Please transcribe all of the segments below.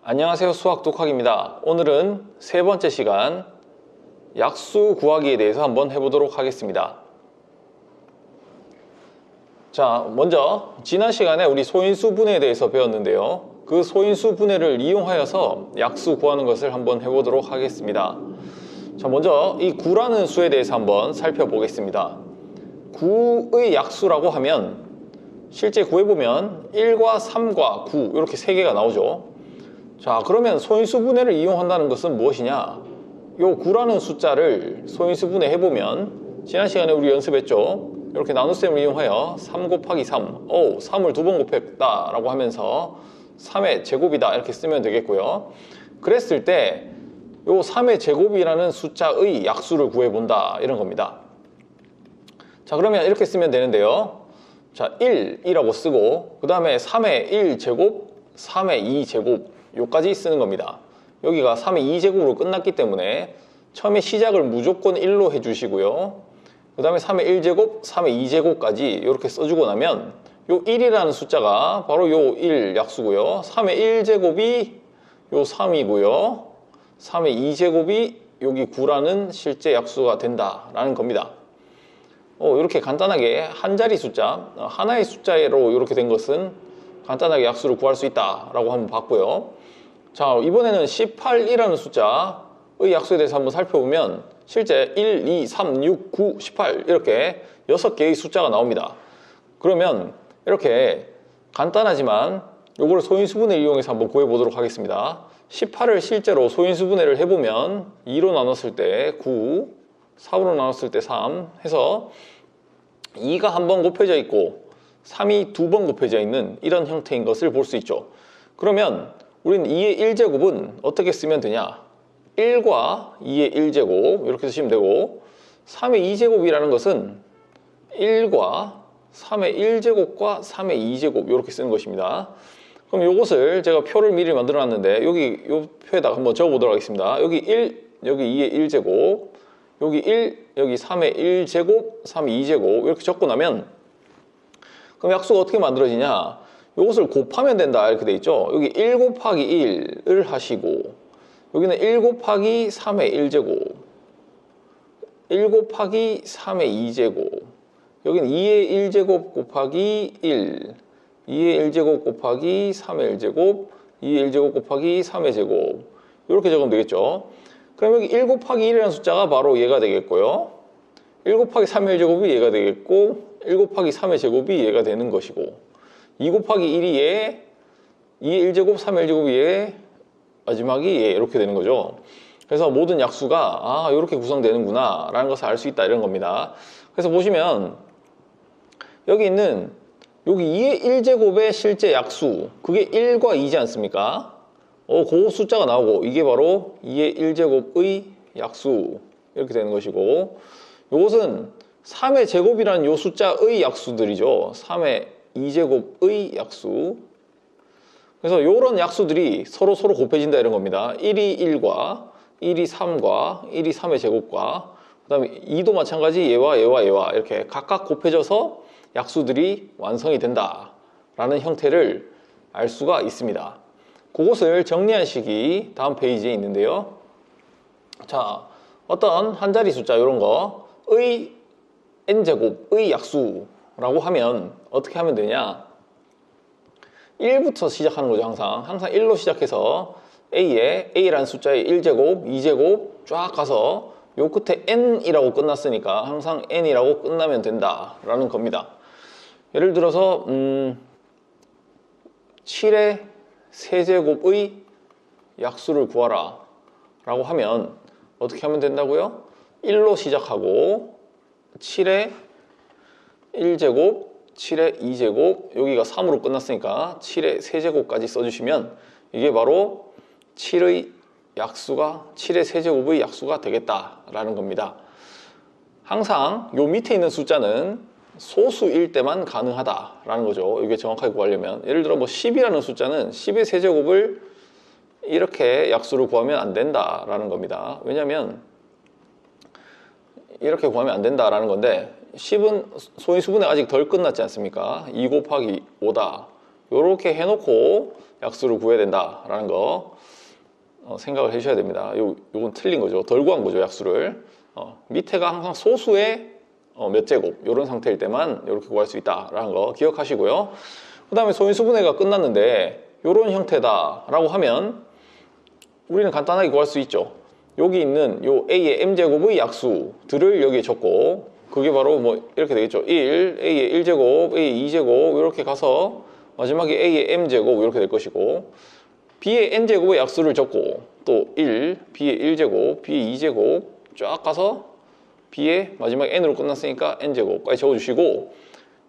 안녕하세요. 수학 독학입니다. 오늘은 세 번째 시간 약수 구하기에 대해서 한번 해보도록 하겠습니다. 자, 먼저 지난 시간에 우리 소인수 분해에 대해서 배웠는데요. 그 소인수 분해를 이용하여서 약수 구하는 것을 한번 해보도록 하겠습니다. 자, 먼저 이 9라는 수에 대해서 한번 살펴보겠습니다. 9의 약수라고 하면 실제 구해보면 1과 3과 9 이렇게 세 개가 나오죠. 자, 그러면 소인수 분해를 이용한다는 것은 무엇이냐? 요 9라는 숫자를 소인수 분해해보면 지난 시간에 우리 연습했죠. 이렇게 나눗셈을 이용하여 3 곱하기 3 3을 두 번 곱했다 라고 하면서 3의 제곱이다 이렇게 쓰면 되겠고요. 그랬을 때 요 3의 제곱이라는 숫자의 약수를 구해본다 이런 겁니다. 자, 그러면 이렇게 쓰면 되는데요. 자, 1이라고 쓰고 그 다음에 3의 1제곱 3의 2제곱 요까지 쓰는 겁니다. 여기가 3의 2제곱으로 끝났기 때문에 처음에 시작을 무조건 1로 해주시고요. 그 다음에 3의 1제곱, 3의 2제곱까지 이렇게 써주고 나면 요 1이라는 숫자가 바로 요 1 약수고요. 3의 1제곱이 요 3이고요. 3의 2제곱이 여기 9라는 실제 약수가 된다라는 겁니다. 이렇게 간단하게 한 자리 숫자, 하나의 숫자로 이렇게 된 것은 간단하게 약수를 구할 수 있다라고 한번 봤고요. 자, 이번에는 18이라는 숫자의 약수에 대해서 한번 살펴보면 실제 1, 2, 3, 6, 9, 18 이렇게 6개의 숫자가 나옵니다. 그러면 이렇게 간단하지만 요거를 소인수분해를 이용해서 한번 구해보도록 하겠습니다. 18을 실제로 소인수분해를 해보면 2로 나눴을 때 9, 4로 나눴을 때 3 해서 2가 한 번 곱해져 있고 3이 두 번 곱해져 있는 이런 형태인 것을 볼 수 있죠. 그러면 우리는 2의 1제곱은 어떻게 쓰면 되냐? 1과 2의 1제곱 이렇게 쓰시면 되고 3의 2제곱이라는 것은 1과 3의 1제곱과 3의 2제곱 이렇게 쓰는 것입니다. 그럼 이것을 제가 표를 미리 만들어 놨는데 여기 이 표에다가 한번 적어 보도록 하겠습니다. 여기 1, 여기 2의 1제곱, 여기 1, 여기 3의 1제곱, 3의 2제곱 이렇게 적고 나면 그럼 약수가 어떻게 만들어지냐? 이것을 곱하면 된다 이렇게 돼 있죠. 여기 1 곱하기 1을 하시고 여기는 1 곱하기 3의 1제곱 1 곱하기 3의 2제곱 여기는 2의 1제곱 곱하기 1 2의 1제곱 곱하기 3의 1제곱 2의 1제곱 곱하기 3의 제곱 이렇게 적으면 되겠죠. 그럼 여기 1 곱하기 1이라는 숫자가 바로 얘가 되겠고요. 1 곱하기 3의 1제곱이 얘가 되겠고 1 곱하기 3의 제곱이 얘가 되는 것이고 2 곱하기 1이 얘, 2의 1제곱, 3의 1제곱이 얘, 마지막이 얘 이렇게 되는 거죠. 그래서 모든 약수가 이렇게 구성되는구나 라는 것을 알 수 있다 이런 겁니다. 그래서 보시면 여기 있는 여기 2의 1제곱의 실제 약수 그게 1과 2지 않습니까? 그 숫자가 나오고 이게 바로 2의 1제곱의 약수 이렇게 되는 것이고 이것은 3의 제곱이라는 요 숫자의 약수들이죠. 3의 2제곱의 약수. 그래서 이런 약수들이 서로 곱해진다 이런 겁니다. 1이 1과 1이 3과 1이 3의 제곱과 그 다음에 2도 마찬가지 얘와 이렇게 각각 곱해져서 약수들이 완성이 된다 라는 형태를 알 수가 있습니다. 그것을 정리한 식이 다음 페이지에 있는데요. 자, 어떤 한 자리 숫자 이런 거의 n제곱의 약수라고 하면 어떻게 하면 되냐? 1부터 시작하는 거죠. 항상 1로 시작해서 A라는 숫자의 1제곱, 2제곱 쫙 가서 요 끝에 n이라고 끝났으니까 항상 n이라고 끝나면 된다라는 겁니다. 예를 들어서 7의 세제곱의 약수를 구하라 라고 하면 어떻게 하면 된다고요? 1로 시작하고 7의 1제곱, 7의 2제곱, 여기가 3으로 끝났으니까 7의 세제곱까지 써주시면 이게 바로 7의 약수가 7의 세제곱의 약수가 되겠다라는 겁니다. 항상 요 밑에 있는 숫자는 소수일 때만 가능하다라는 거죠. 이게 정확하게 구하려면 예를 들어 10이라는 숫자는 10의 세제곱을 이렇게 약수를 구하면 안 된다라는 겁니다. 왜냐하면 이렇게 구하면 안 된다라는 건데 10은 소인수분해 아직 덜 끝났지 않습니까? 2 곱하기 5다 요렇게 해놓고 약수를 구해야 된다라는 거 생각을 해주셔야 됩니다. 요건 틀린 거죠. 덜 구한 거죠, 약수를. 밑에가 항상 소수의 몇 제곱 이런 상태일 때만 이렇게 구할 수 있다라는 거 기억하시고요. 그 다음에 소인수분해가 끝났는데 이런 형태다라고 하면 우리는 간단하게 구할 수 있죠. 여기 있는 요 A의 M제곱의 약수들을 여기에 적고 그게 바로 뭐 이렇게 되겠죠. 1, A의 1제곱, A의 2제곱 이렇게 가서 마지막에 A의 M제곱 이렇게 될 것이고 B의 N제곱의 약수를 적고 또 1, B의 1제곱, B의 2제곱 쫙 가서 B의 마지막 N으로 끝났으니까 N제곱까지 적어주시고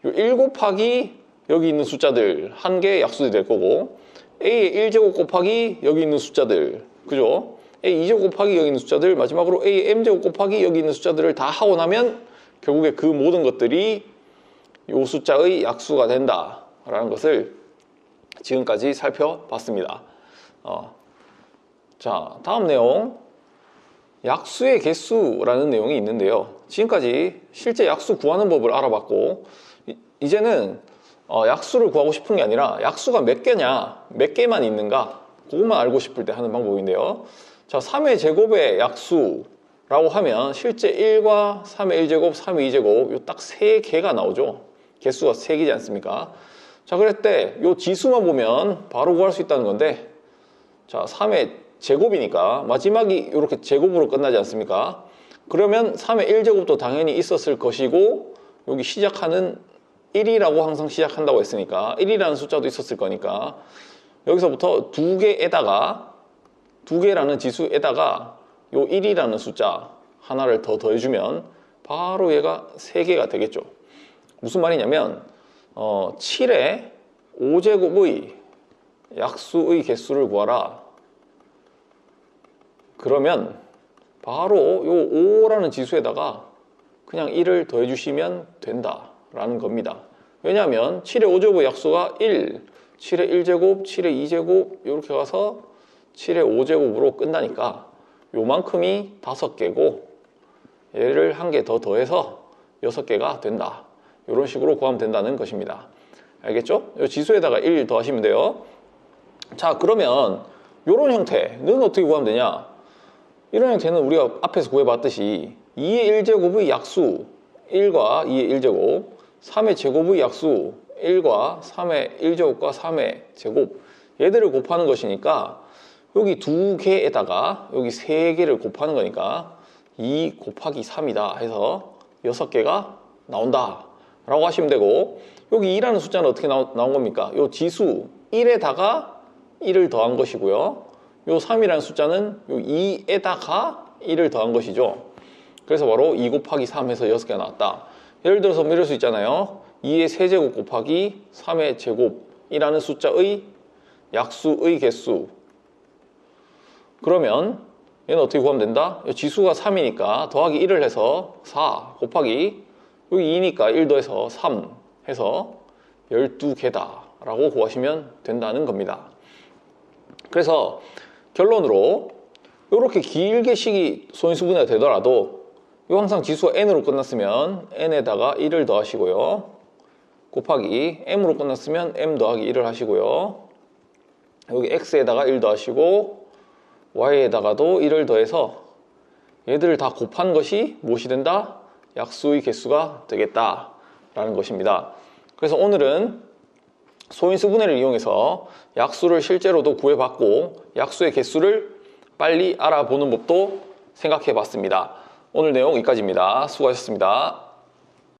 요 1 곱하기 여기 있는 숫자들 한 개의 약수들이 될 거고 A의 1제곱 곱하기 여기 있는 숫자들 그죠? A 2제곱 곱하기 여기 있는 숫자들 마지막으로 A의 M제곱 곱하기 여기 있는 숫자들을 다 하고 나면 결국에 그 모든 것들이 이 숫자의 약수가 된다라는 것을 지금까지 살펴봤습니다. 자, 다음 내용 약수의 개수라는 내용이 있는데요. 지금까지 실제 약수 구하는 법을 알아봤고 이제는 약수를 구하고 싶은 게 아니라 약수가 몇 개냐, 몇 개만 있는가 그것만 알고 싶을 때 하는 방법인데요. 자, 3의 제곱의 약수라고 하면 실제 1과 3의 1제곱, 3의 2제곱 요 딱 3개가 나오죠. 개수가 3개지 않습니까? 자, 그럴 때 요 지수만 보면 바로 구할 수 있다는 건데 자, 3의 제곱이니까 마지막이 이렇게 제곱으로 끝나지 않습니까? 그러면 3의 1제곱도 당연히 있었을 것이고 여기 시작하는 1이라고 항상 시작한다고 했으니까 1이라는 숫자도 있었을 거니까 여기서부터 2개라는 지수에다가 요 1이라는 숫자 하나를 더 더해주면 바로 얘가 3개가 되겠죠. 무슨 말이냐면 7의 5제곱의 약수의 개수를 구하라. 그러면 바로 요 5라는 지수에다가 그냥 1을 더해주시면 된다라는 겁니다. 왜냐하면 7의 5제곱의 약수가 1, 7의 1제곱, 7의 2제곱 이렇게 가서 7의 5제곱으로 끝나니까 요만큼이 5개고 얘를 한 개 더 더해서 6개가 된다. 이런 식으로 구하면 된다는 것입니다. 알겠죠? 이 지수에다가 1 더하시면 돼요. 자, 그러면 이런 형태는 어떻게 구하면 되냐? 이런 형태는 우리가 앞에서 구해봤듯이 2의 1제곱의 약수 1과 2의 1제곱 3의 제곱의 약수 1과 3의 1제곱과 3의 제곱 얘들을 곱하는 것이니까 여기 2개에다가 여기 3개를 곱하는 거니까 2 곱하기 3이다 해서 6개가 나온다 라고 하시면 되고 여기 2라는 숫자는 어떻게 나온 겁니까? 요 지수 1에다가 1을 더한 것이고요. 요 3이라는 숫자는 요 2에다가 1을 더한 것이죠. 그래서 바로 2 곱하기 3 해서 6개가 나왔다. 예를 들어서 이럴 수 있잖아요. 2의 세제곱 곱하기 3의 제곱이라는 숫자의 약수의 개수. 그러면 얘는 어떻게 구하면 된다? 지수가 3이니까 더하기 1을 해서 4 곱하기 여기 2니까 1 더해서 3 해서 12개다 라고 구하시면 된다는 겁니다. 그래서 결론으로 이렇게 길게 식이 소인수분해가 되더라도 이 항상 지수가 n으로 끝났으면 n에다가 1을 더하시고요. 곱하기 m으로 끝났으면 m 더하기 1을 하시고요. 여기 x에다가 1 더하시고 y에다가도 1을 더해서 얘들을 다 곱한 것이 무엇이 된다? 약수의 개수가 되겠다라는 것입니다. 그래서 오늘은 소인수분해를 이용해서 약수를 실제로도 구해봤고 약수의 개수를 빨리 알아보는 법도 생각해 봤습니다. 오늘 내용 여기까지입니다. 수고하셨습니다.